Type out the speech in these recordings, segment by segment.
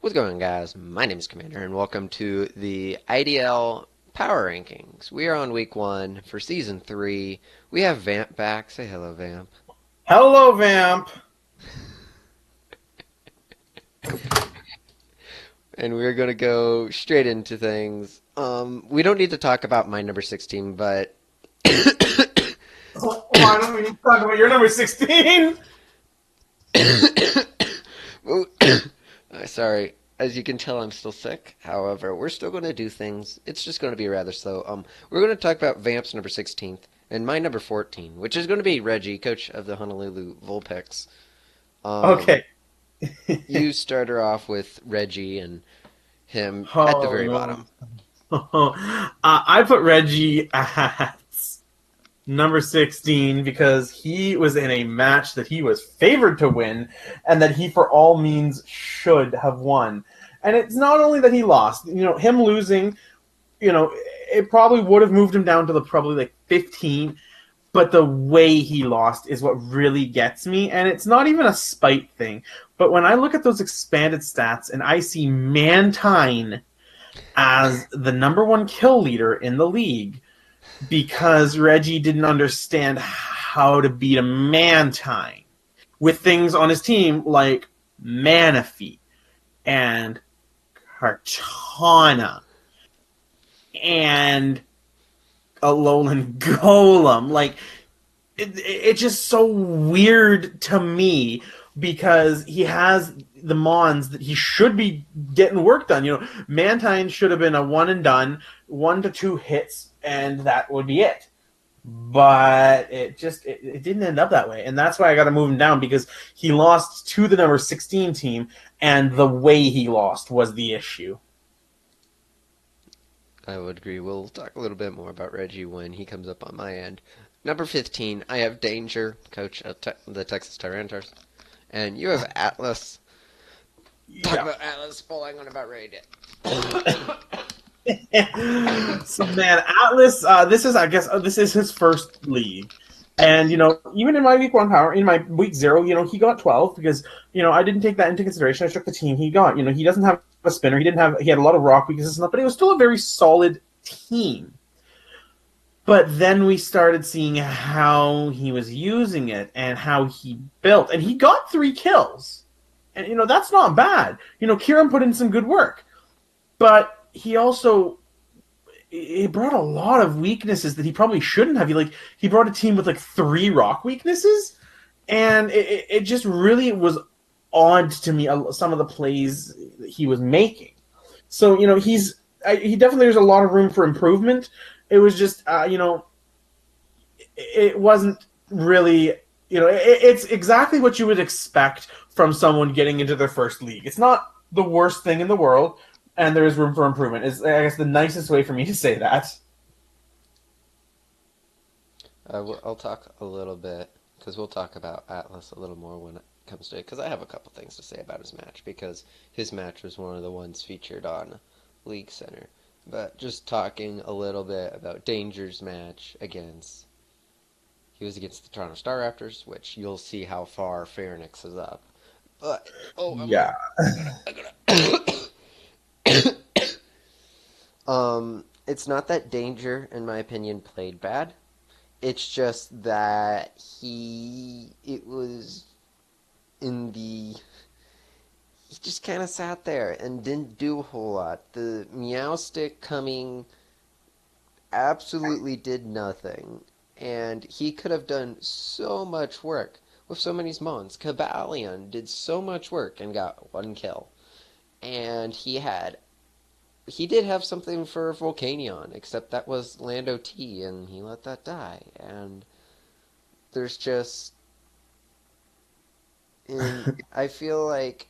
What's going on, guys? My name is Commander, and welcome to the IDL Power Rankings. We are on week 1 for season 3. We have Vamp back. Say hello, Vamp. Hello, Vamp. And we're going to go straight into things. We don't need to talk about my number 16, but Why don't we talk about your number 16? sorry. As you can tell, I'm still sick. However, we're still going to do things. It's just going to be rather slow. We're going to talk about Vamp's number 16th and my number 14, which is going to be Reggie, coach of the Honolulu Vulpix. Um, Okay. you start her off with Reggie and him at the very Oh, bottom. I put Reggie at number 16 because he was in a match that he was favored to win and that he, for all means, should have won. And it's not only that he lost, him losing, it probably would have moved him down to the probably like 15. But the way he lost is what really gets me. And it's not even a spite thing. But when I look at those expanded stats and I see Mantine as the number one kill leader in the league because Reggie didn't understand how to beat a Mantine with things on his team like Manaphy and Kartana and Alolan Golem. Like, it's just so weird to me because he has the mons that he should be getting work done. Mantine should have been a one and done, 1 to 2 hits, and that would be it. But it didn't end up that way, and that's why I got to move him down because he lost to the number 16 team, and the way he lost was the issue. I would agree. We'll talk a little bit more about Reggie when he comes up on my end. Number 15, I have Danger, coach of the Texas Tyrantars. And you have Atlas. Talk Yeah. about Atlas falling on about ready So man, Atlas, this is his first league, and even in my week 1 power, in my week 0, he got 12 because I didn't take that into consideration. I took the team he got. He doesn't have a spinner. He had a lot of rock weaknesses and stuff, but it was still a very solid team. But then we started seeing how he was using it and how he built, and he got 3 kills, and that's not bad. Kieran put in some good work, but he brought a lot of weaknesses that he probably shouldn't have. He brought a team with like 3 rock weaknesses, and it just really was odd to me, some of the plays that he was making. So he definitely, there's a lot of room for improvement. It was just it wasn't really, it's exactly what you would expect from someone getting into their first league. It's not the worst thing in the world, and there is room for improvement. Is, I guess, the nicest way for me to say that. I'll talk a little bit, because we'll talk about Atlas a little more when it comes to it, because I have a couple things to say about his match, because his match was one of the ones featured on League Center. But just talking a little bit about Danger's match against he was against the Toronto Star Raptors, which you'll see how far Pharynix is up. But Yeah. it's not that Danger, in my opinion, played bad. It's just that it was in the he just kind of sat there and didn't do a whole lot. The Meow Stick coming absolutely did nothing, and he could have done so much work with so many Mons. Cabalion did so much work and got 1 kill, and he did have something for Volcanion, except that was Lando T, and he let that die. And there's just, and I feel like,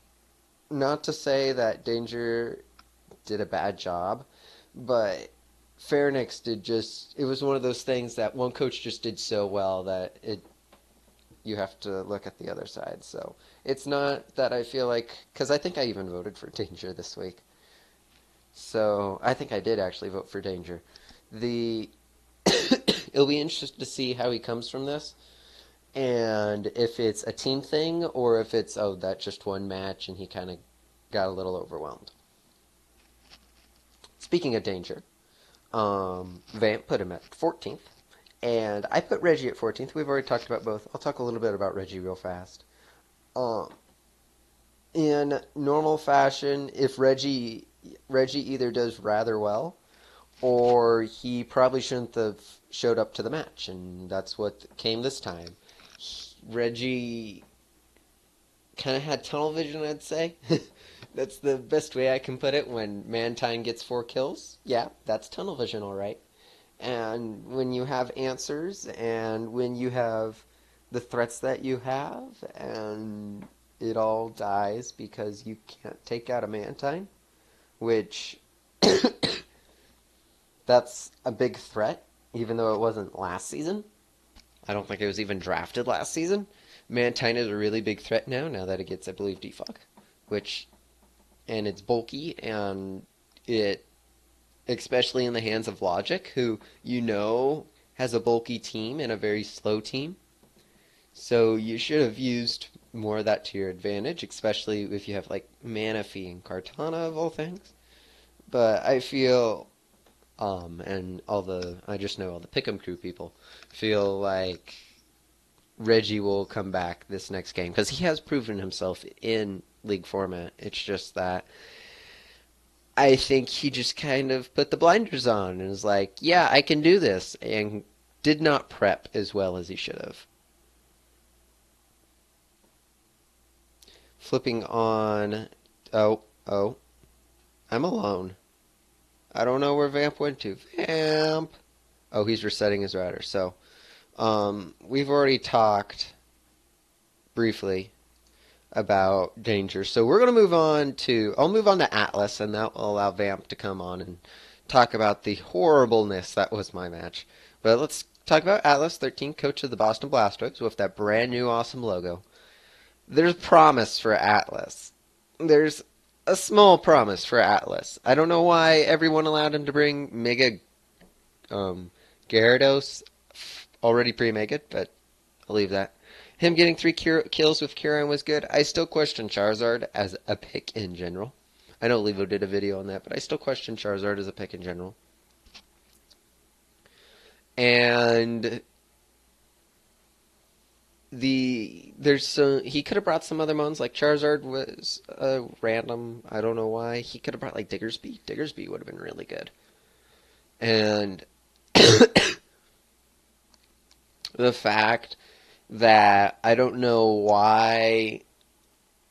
not to say that Danger did a bad job, but Pharynix did just, it was one of those things that one coach just did so well that you have to look at the other side. So it's not that I feel like, because I think I even voted for Danger this week. So I think I did actually vote for Danger. The It'll be interesting to see how he comes from this, and if it's a team thing or if it's, oh, that's just one match and he kind of got a little overwhelmed. Speaking of danger, Vamp put him at 14th, and I put Reggie at 14th. We've already talked about both. I'll talk a little bit about Reggie real fast. Um, in normal fashion, if Reggie either does rather well, or he probably shouldn't have showed up to the match, and that's what came this time. Reggie kind of had tunnel vision, I'd say. That's the best way I can put it. When Mantine gets 4 kills, yeah, that's tunnel vision, all right. And when you have answers, and when you have the threats that you have, and it all dies because you can't take out a Mantine, which that's a big threat, even though it wasn't last season. I don't think it was even drafted last season. Mantine is a really big threat now that it gets, I believe, defog, which, and it's bulky, and it, especially in the hands of Logic, who has a bulky team and a very slow team. So you should have used more of that to your advantage, especially if you have like Manaphy and Cartana of all things. But I feel, and I just know all the Pick'em crew people feel like Reggie will come back this next game because he has proven himself in league format. It's just that I think he just kind of put the blinders on and is like, yeah, I can do this, and did not prep as well as he should have. Flipping on, oh, I'm alone. I don't know where Vamp went to. Vamp! Oh, he's resetting his router. So, we've already talked briefly about danger. So we're going to I'll move on to Atlas, and that will allow Vamp to come on and talk about the horribleness that was my match. But let's talk about Atlas, 13th coach of the Boston Blastoise with that brand new awesome logo. There's promise for Atlas. There's a small promise for Atlas. I don't know why everyone allowed him to bring Mega Gyarados already pre-Mega, but I'll leave that. Him getting 3 kills with Kieran was good. I still question Charizard as a pick in general. I know Levo did a video on that, but I still question Charizard as a pick in general. And he could have brought some other mons, like Charizard was random. I don't know why. He could have brought like Diggersby. Diggersby would have been really good. And the fact that I don't know why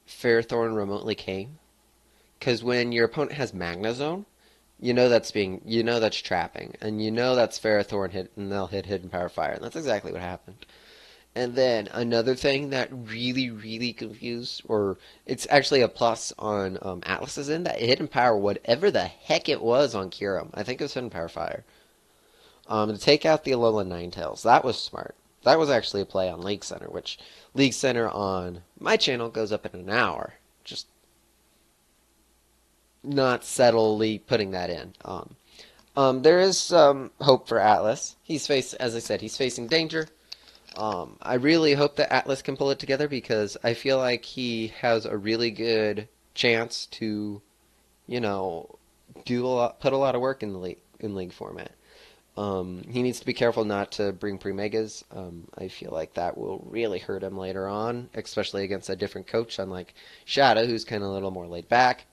Fairthorn remotely came, because when your opponent has Magnezone, that's trapping, and that's Ferrothorn hit, and they'll hit Hidden Power Fire, and that's exactly what happened. And then another thing that really, really confused, or it's actually a plus on Atlas's end, that Hidden Power, whatever the heck it was on Kyurem, I think it was Hidden Power Fire, to take out the Alolan Ninetales, that was smart. That was actually a play on League Center, which League Center on my channel goes up in an hour. Just not subtly putting that in. There is some hope for Atlas. As I said, he's facing danger. I really hope that Atlas can pull it together because I feel like he has a really good chance to, put a lot of work in the league format. He needs to be careful not to bring pre-megas. I feel like that will really hurt him later on, especially against a different coach, unlike Shadow, who's kind of a little more laid back.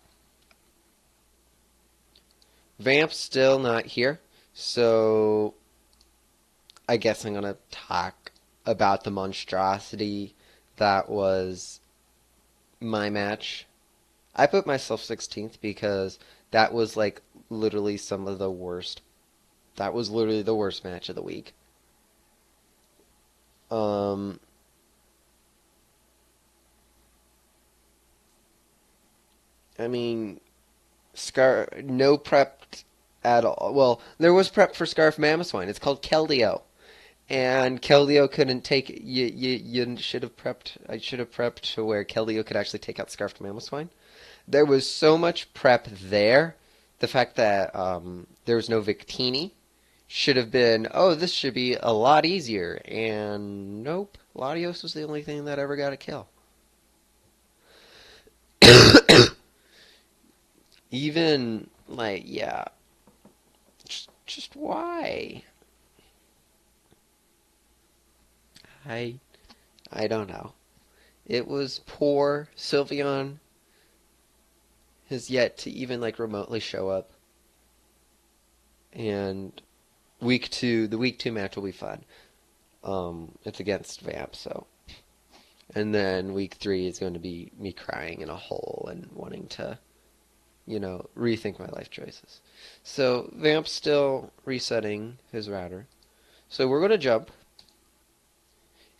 Vamp's still not here, so I guess I'm going to talk about the monstrosity that was my match. I put myself 16th because that was like literally some of the worst. That was literally the worst match of the week. I mean, no prep at all. Well, there was prep for Scarf Mammothwine. It's called Keldeo. And Keldeo couldn't take it. You should have prepped. I should have prepped to where Keldeo could actually take out Scarf Mammothwine. There was so much prep there. The fact that there was no Victini should have been, this should be a lot easier. And nope, Latios was the only thing that ever got a kill. Even like, yeah, just why? I I don't know. It was poor. Sylveon has yet to even like remotely show up, and the week two match will be fun. It's against Vamp, so. And then week three is going to be me crying in a hole and wanting to, rethink my life choices. So Vamp's still resetting his router. So we're going to jump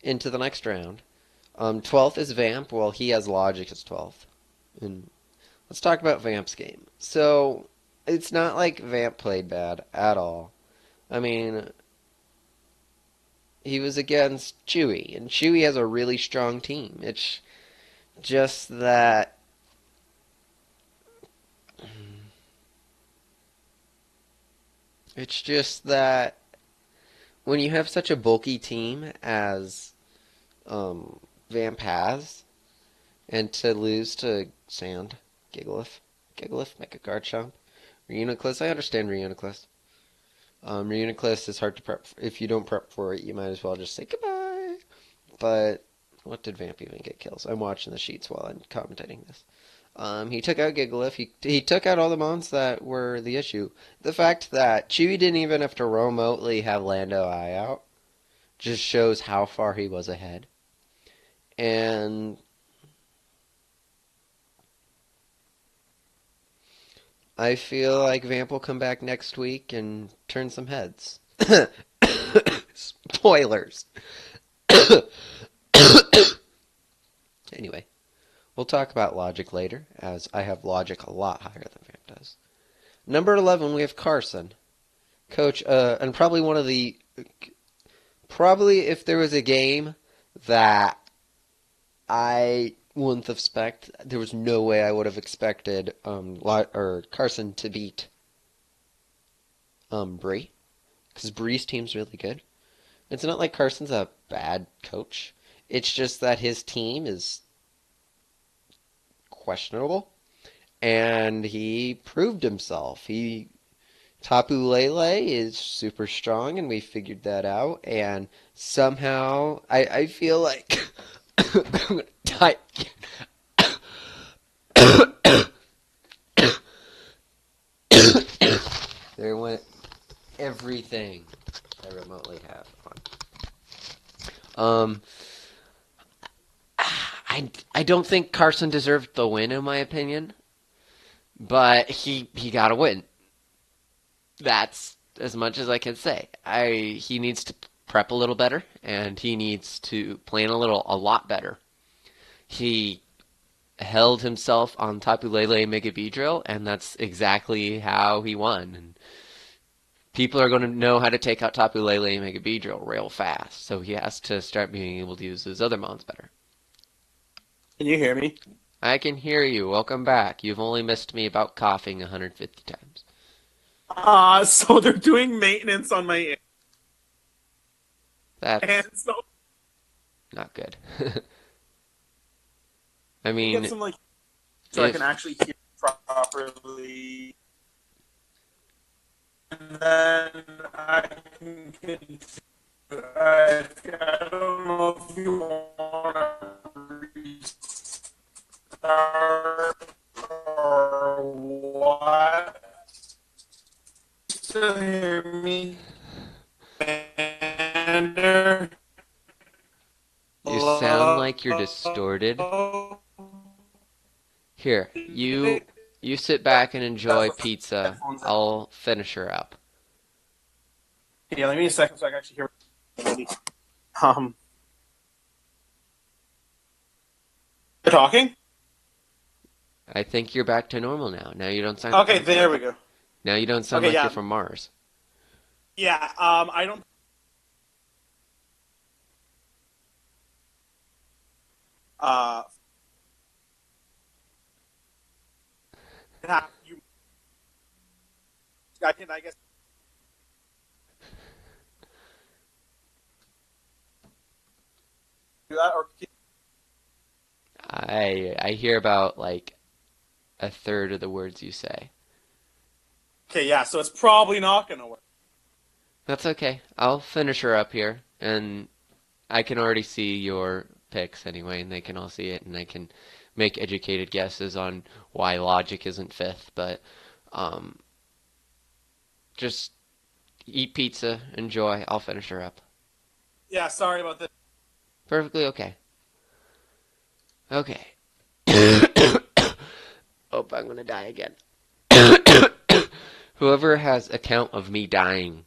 into the next round. 12th is Vamp. Well, he has Logic as 12th. And let's talk about Vamp's game. So it's not like Vamp played bad at all. I mean, he was against Chewy, and Chewy has a really strong team. It's just that when you have such a bulky team as Vamp has, and to lose to Sand, Gigalith, Mega Garchomp, Reuniclus, I understand Reuniclus. Reuniclus is hard to prep. If you don't prep for it, you might as well just say goodbye. But what did Vamp even get kills? I'm watching the sheets while I'm commentating this. He took out Gigalith. He took out all the mons that were the issue. The fact that Chewy didn't even have to remotely have Lando Eye out just shows how far he was ahead. And I feel like Vamp will come back next week and turn some heads. Spoilers. Anyway, we'll talk about Logic later, as I have Logic a lot higher than Vamp does. Number 11, we have Carson. Coach, and probably if there was a game that I wouldn't have expected, there was no way I would have expected Carson to beat Bree, because Bree's team's really good. It's not like Carson's a bad coach. It's just that his team is questionable, and he proved himself. Tapu Lele is super strong, and we figured that out. And somehow, I feel like I'm gonna die. There went everything I remotely have on. I don't think Carson deserved the win, in my opinion, but he got a win. That's as much as I can say. He needs to prep a little better, and he needs to plan a lot better. He held himself on Tapu Lele Mega Beedrill, and that's exactly how he won. And people are going to know how to take out Tapu Lele Mega Beedrill real fast, so he has to start being able to use his other mons better. Can you hear me? I can hear you. Welcome back. You've only missed me about coughing 150 times. So they're doing maintenance on my and That's so not good. I get mean, some so I can if actually hear properly, and then I can continue. I don't know if you want to restart or what. Still hear me, Commander? you sound Hello? like you're distorted, here, you sit back and That's enjoy what pizza. headphones are. I'll finish her up. Yeah, give me a second so I can actually hear. Um, you're talking? I think you're back to normal now. Okay, there we go. Now you don't sound Okay, like you're yeah, from Mars. yeah. I don't. Uh, you. I guess do that or I hear about like a third of the words you say. Okay, yeah, so it's probably not gonna work. That's okay. I'll finish her up here, and I can already see your picks anyway, and they can all see it, and I can make educated guesses on why logic isn't fifth, but um, just eat pizza, enjoy. I'll finish her up. Yeah, sorry about this. Perfectly okay. Okay. Oh, I'm gonna die again. Whoever has a count of me dying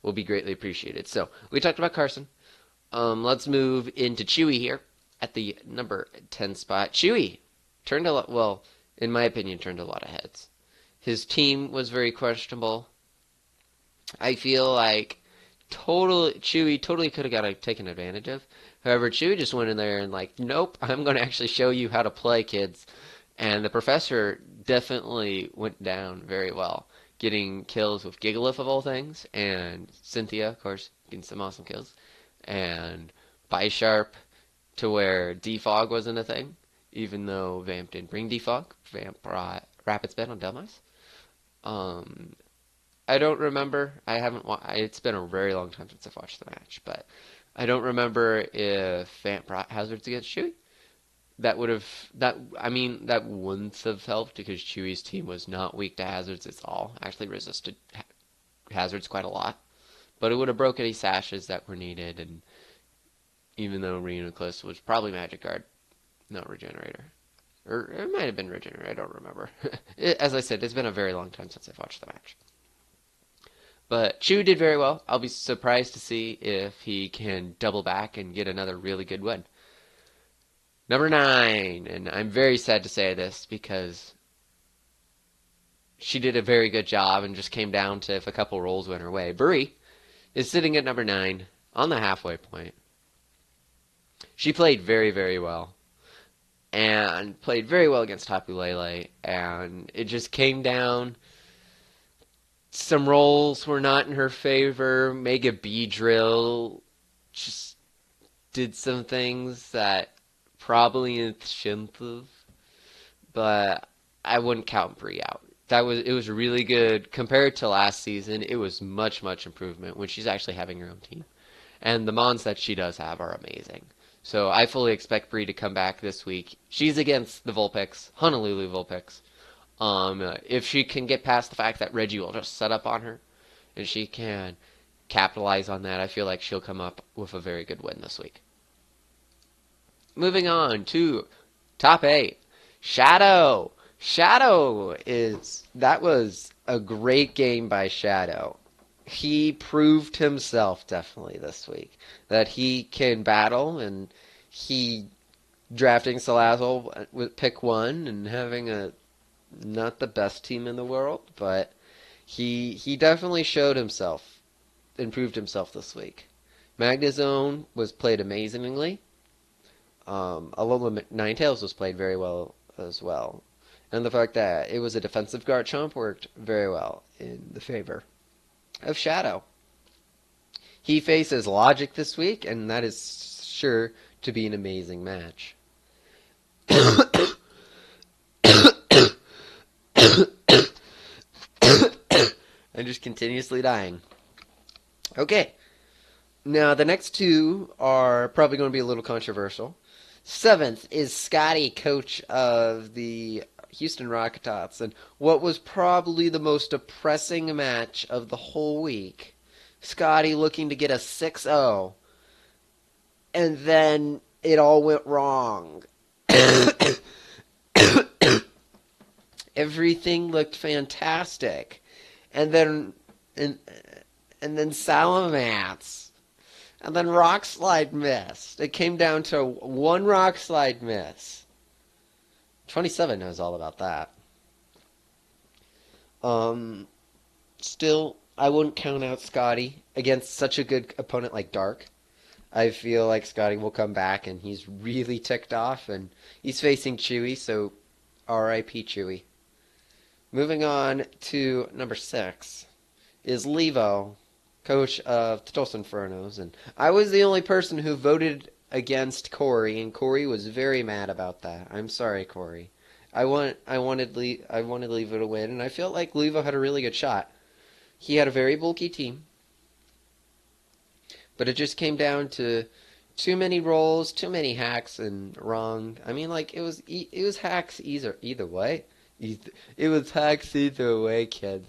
will be greatly appreciated. So we talked about Carson. Let's move into Chewy here at the number 10 spot. Chewy turned a lot. Well, in my opinion, turned a lot of heads. His team was very questionable. I feel like Chewy totally could have got taken advantage of. However, Chewy just went in there and like, nope, I'm going to actually show you how to play, kids. And the professor definitely went down very well, getting kills with Gigalith of all things, and Cynthia, of course, getting some awesome kills, and Bisharp to where Defog wasn't a thing, even though Vamp didn't bring Defog. Vamp brought Rapid Spin on Delmas. Um, I don't remember. I haven't. It's been a very long time since I've watched the match, but I don't remember if Vamp brought hazards against Chewy. That would have that wouldn't have helped because Chewy's team was not weak to hazards at all. Actually resisted hazards quite a lot, but it would have broke any sashes that were needed. And even though Reuniclus was probably Magic Guard, not Regenerator, or it might have been Regenerator. I don't remember. As I said, it's been a very long time since I've watched the match. But Chew did very well. I'll be surprised to see if he can double back and get another really good win. Number 9, and I'm very sad to say this because she did a very good job and just came down to if a couple rolls went her way. Buri is sitting at number 9 on the halfway point. She played very, very well and played very well against Tapu Lele, and it just came down. Some rolls were not in her favor. Mega B Drill just did some things that probably it shouldn't have, but I wouldn't count Bree out. It was really good compared to last season. It was much improvement when she's actually having her own team, and the mons that she does have are amazing. So I fully expect Bree to come back this week. She's against the Vulpix, Honolulu Vulpix. If she can get past the fact that Reggie will just set up on her, and she can capitalize on that, I feel like she'll come up with a very good win this week. Moving on to top 8. Shadow. That was a great game by Shadow. He proved himself definitely this week that he can battle, and he drafting Salazzle with pick 1 and having a not the best team in the world, but he definitely showed himself and proved himself this week. Magnezone was played amazingly. Alola Ninetales was played very well as well. And the fact that it was a defensive Garchomp worked very well in the favor of Shadow. He faces Logic this week, and that is sure to be an amazing match. I'm just continuously dying. Okay. Now, the next two are probably going to be a little controversial. 7th is Scotty, coach of the Houston Rocketops, and what was probably the most depressing match of the whole week. Scotty looking to get a 6-0, and then it all went wrong. Everything looked fantastic. And then Salamence. And then Rock Slide missed. It came down to one Rock Slide miss. 27 knows all about that. Still, I wouldn't count out Scotty against such a good opponent like Dark. I feel like Scotty will come back and he's really ticked off, and he's facing Chewy, so R.I.P. Chewy. Moving on to number 6 is Levo, coach of Totos Infernos, and I was the only person who voted against Corey, and Corey was very mad about that. I'm sorry, Corey. I wanted Levo to win, and I felt like Levo had a really good shot. He had a very bulky team, but it just came down to too many rolls, too many hacks, and wrong. I mean, like it was hacks either way. It was hacks either way, kids.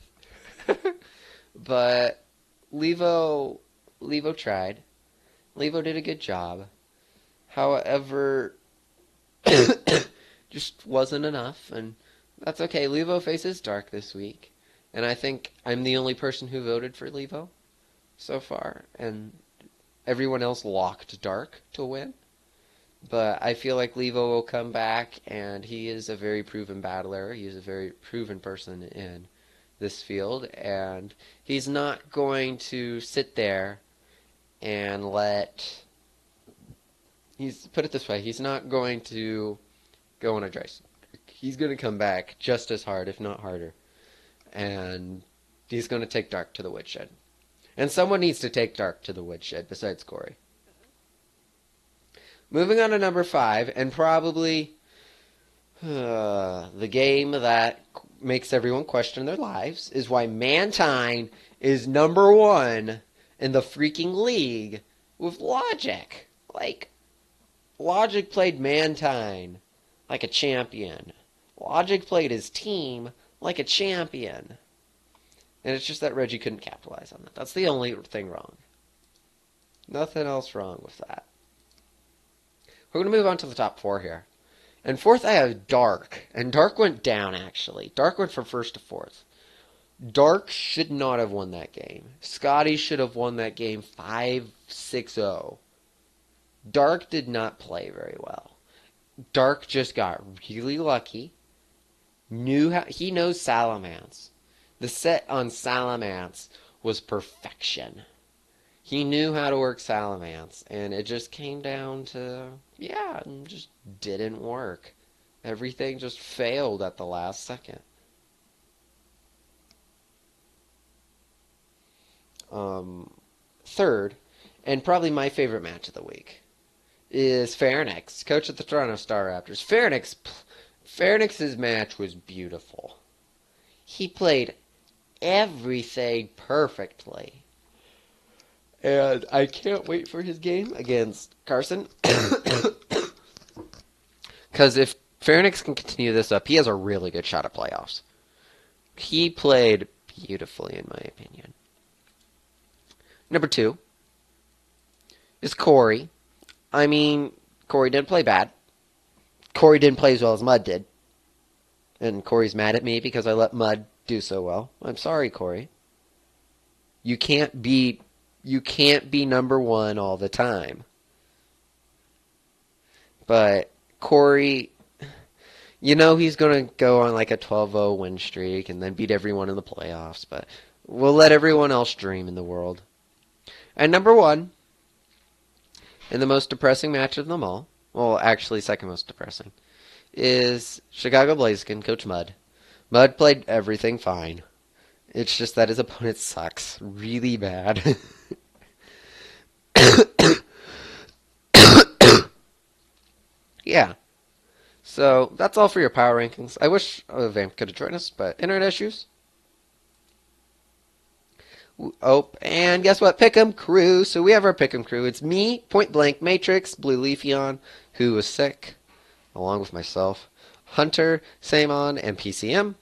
But Levo Levo tried. Levo did a good job. However, just wasn't enough, and that's okay. Levo faces Dark this week, and I think I'm the only person who voted for Levo so far, and everyone else locked Dark to win. But I feel like Levo will come back, and he is a very proven battler. He is a very proven person in this field, and he's not going to sit there and let. He's put it this way: he's not going to go on a dry streak. He's going to come back just as hard, if not harder, and he's going to take Dark to the woodshed. And someone needs to take Dark to the woodshed besides Corey. Moving on to number 5, and probably the game that makes everyone question their lives, is why Mantine is number 1 in the freaking league with Logic. Like, Logic played Mantine like a champion. Logic played his team like a champion. And it's just that Reggie couldn't capitalize on that. That's the only thing wrong. Nothing else wrong with that. We're going to move on to the top 4 here. And 4th, I have Dark. And Dark went down, actually. Dark went from 1st to 4th. Dark should not have won that game. Scotty should have won that game 5-6-0. Dark did not play very well. Dark just got really lucky. He knows Salamence. The set on Salamence was perfection. He knew how to work Salamence, and it just came down to, it just didn't work. Everything just failed at the last second. Third, and probably my favorite match of the week, is Pharynix, coach of the Toronto Star Raptors. Pharynix's match was beautiful. He played everything perfectly. And I can't wait for his game against Carson. Because if Pharynix can continue this up, he has a really good shot at playoffs. He played beautifully, in my opinion. Number 2 is Corey. I mean, Corey didn't play bad. Corey didn't play as well as Mud did. And Corey's mad at me because I let Mud do so well. I'm sorry, Corey. You can't be number 1 all the time. But Corey, he's going to go on like a 12-0 win streak and then beat everyone in the playoffs. But we'll let everyone else dream in the world. And number 1, in the most depressing match of them all, well, actually second most depressing, is Chicago Blaziken, Coach Mud. Mud played everything fine. It's just that his opponent sucks really bad. Yeah. So that's all for your power rankings. I wish Vamp could have joined us, but internet issues. Oh, and guess what? Pick'em crew. So we have our Pick'em crew. It's me, Point Blank, Matrix, Blue Leafeon, who was sick, along with myself, Hunter, Samon, and PCM.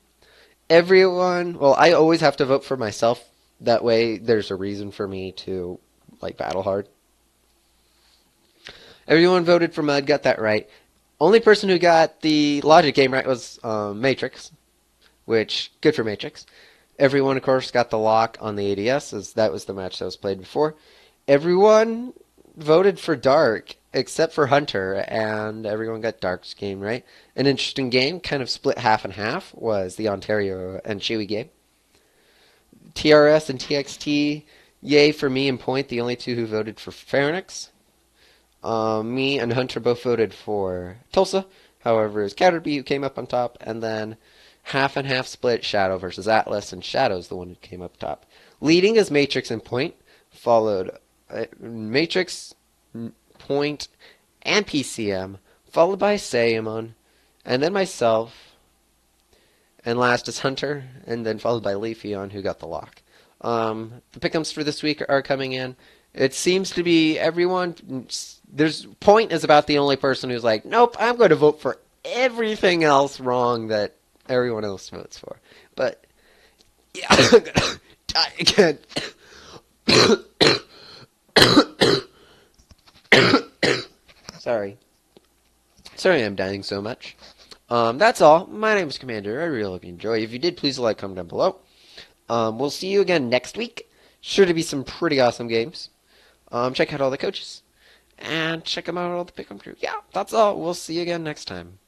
Everyone, well, I always have to vote for myself. That way there's a reason for me to, battle hard. Everyone voted for Mud, got that right. Only person who got the Logic game right was Matrix, which, good for Matrix. Everyone, of course, got the lock on the ADS, as that was the match that was played before. Everyone voted for Dark, except for Hunter, and everyone got Dark's game right. An interesting game, kind of split half and half, was the Ontario and Chewy game. TRS and TXT, yay for me and Point, the only 2 who voted for Pharynix. Me and Hunter both voted for Tulsa. However, it was Caterpie who came up on top, and then half and half split Shadow versus Atlas, and Shadow's the one who came up top. Leading is Matrix and Point, followed Matrix, Point, and PCM, followed by Sayamon, and then myself, And last is Hunter, and then followed by Leafeon, who got the lock. The pick'ems for this week are coming in. It seems to be everyone. There's Point is about the only person who's like, nope, I'm going to vote for everything else wrong that everyone else votes for. But yeah, I'm gonna die again. Sorry. Sorry I'm dying so much. That's all. My name is Commander. I really hope you enjoy. If you did, please like, comment down below. We'll see you again next week. Sure to be some pretty awesome games. Check out all the coaches. And check them out all the pick'em crew. Yeah, that's all. We'll see you again next time.